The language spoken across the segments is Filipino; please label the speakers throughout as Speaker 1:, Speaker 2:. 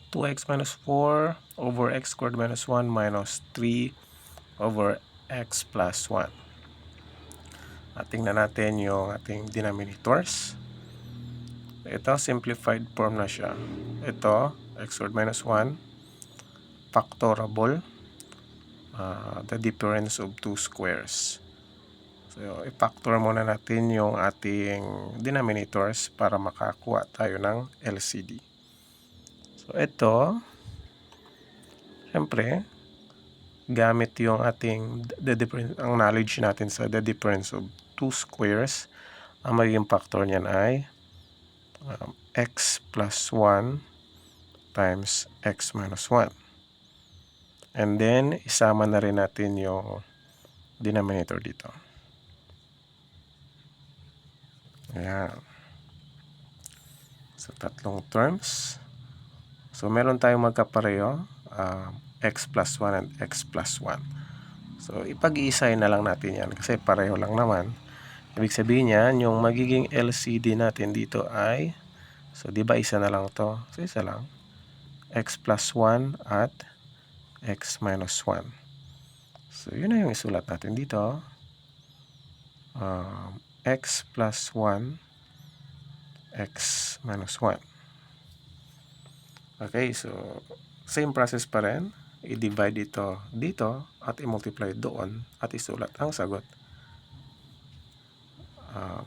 Speaker 1: 2x minus 4 over x squared minus 1 minus 3 over x plus 1. At tingnan natin yung ating denominators. Ito, simplified form na siya. Ito, x squared minus 1, factorable, the difference of two squares. So, i-factor muna natin yung ating denominators para makakuha tayo ng LCD. So, ito, syempre, gamit yung ating ang knowledge natin sa the difference of two squares, ang magiging factor niyan ay x plus 1 times x minus 1. And then, isama na rin natin yung denominator dito. Ayan. So, tatlong terms. So, meron tayong magkapareho, x plus 1 and x plus 1. So, ipag-iisay na lang natin yan kasi pareho lang naman. Ibig sabihin yan, yung magiging LCD natin dito ay, so, di ba isa na lang to? So, isa lang. X plus 1 at x minus 1. So, yun na yung isulat natin dito. X plus 1, x minus 1. Okay, so same process pa rin. I-divide ito dito at i-multiply doon at isulat ang sagot.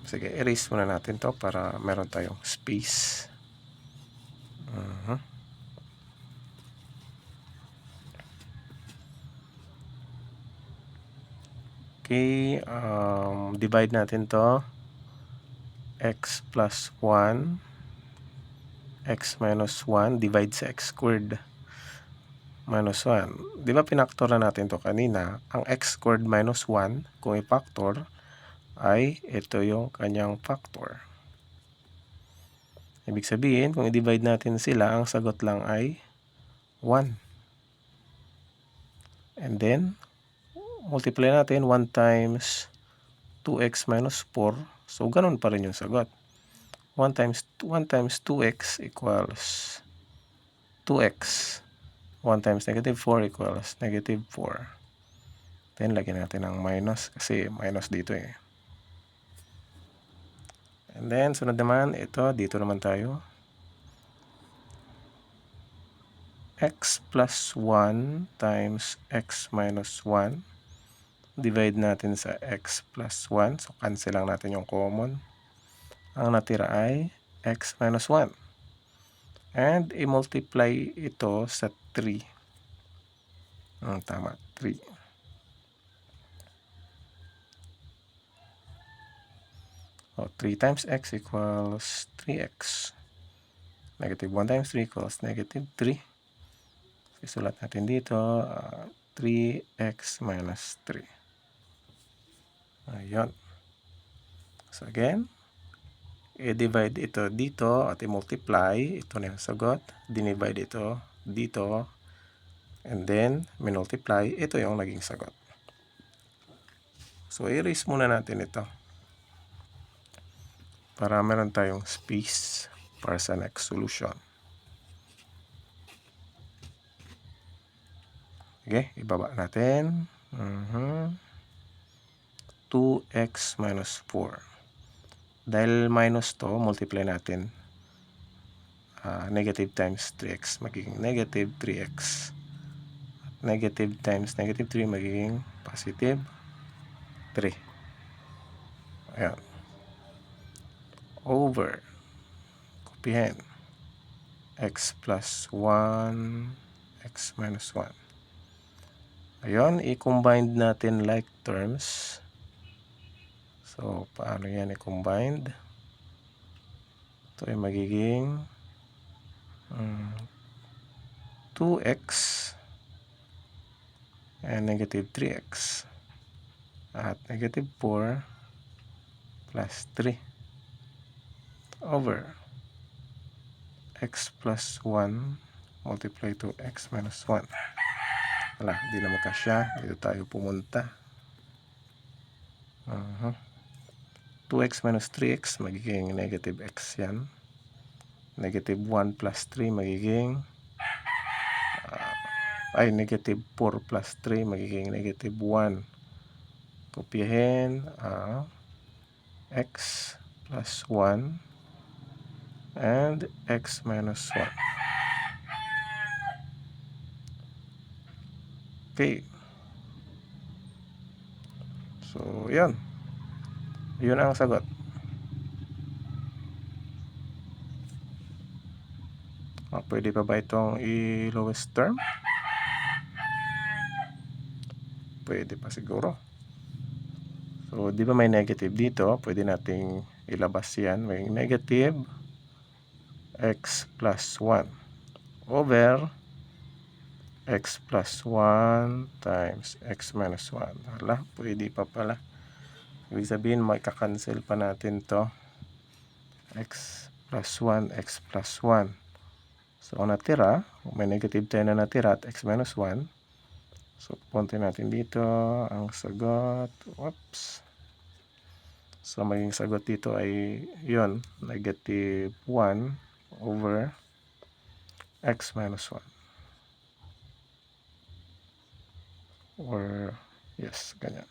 Speaker 1: Sige, erase muna natin to para meron tayong space. Okay, divide natin to. X plus 1, x minus 1, divide sa x squared minus 1. Di ba pinaktor na natin to kanina? Ang x squared minus 1, kung i-factor, ay ito yung kanyang factor. Ibig sabihin, kung i-divide natin sila, ang sagot lang ay 1. And then, multiply natin 1 times 2x minus 4. So, ganun pa rin yung sagot. 1 times 2x equals 2x. 1 times negative 4 equals negative 4. Then, lagyan natin ng minus kasi minus dito eh. And then, sunod naman, ito, dito naman tayo. X plus 1 times x minus 1. Divide natin sa x plus 1. So, cancel lang natin yung common. Ang natira ay x minus 1. And, i-multiply ito sa 3. Tama, 3. O, 3 times x equals 3x. Negative 1 times 3 equals negative 3. Isulat natin dito, 3x minus 3. Ayun. So, again, i-divide ito dito at i-multiply. Ito na yung sagot. Dinivide ito dito. And then, minultiply. Ito yung naging sagot. So, erase muna natin ito. Para meron tayong space para sa next solution. Okay, ibaba natin. 2x minus 4. Dahil minus to, multiply natin. Negative times 3x, magiging negative 3x. Negative times negative 3, magiging positive 3. Ayan. Over. Kopihin. X plus 1, x minus 1. Ayun, i-combine natin like terms. So, paano yan i-combined? Ito ay magiging 2x and negative 3x at negative 4 plus 3 over x plus 1 multiply to x minus 1. Wala, di na magkasya. Dito tayo pumunta. 2x minus 3x magiging negative x yan. Negative 1 plus 3 magiging ay negative 4 plus 3 magiging negative 1. Kopyahin ang x plus 1 and x minus 1. Okay. So, yun. Yun ang sagot. Pwede pa ba itong i-lowest term? Pwede pa siguro. So, di ba may negative dito? Pwede nating ilabas yan. May negative x plus 1 over x plus 1 times x minus 1. Hala, pwede pa pala. Ibig sabihin, makaka-cancel pa natin to. X plus 1, x plus 1. So, ang natira, may negative tayo na natira at x minus 1. So, punta natin dito ang sagot. Whoops. So, maging sagot dito ay yun, negative 1 over x minus 1. Or, yes, ganyan.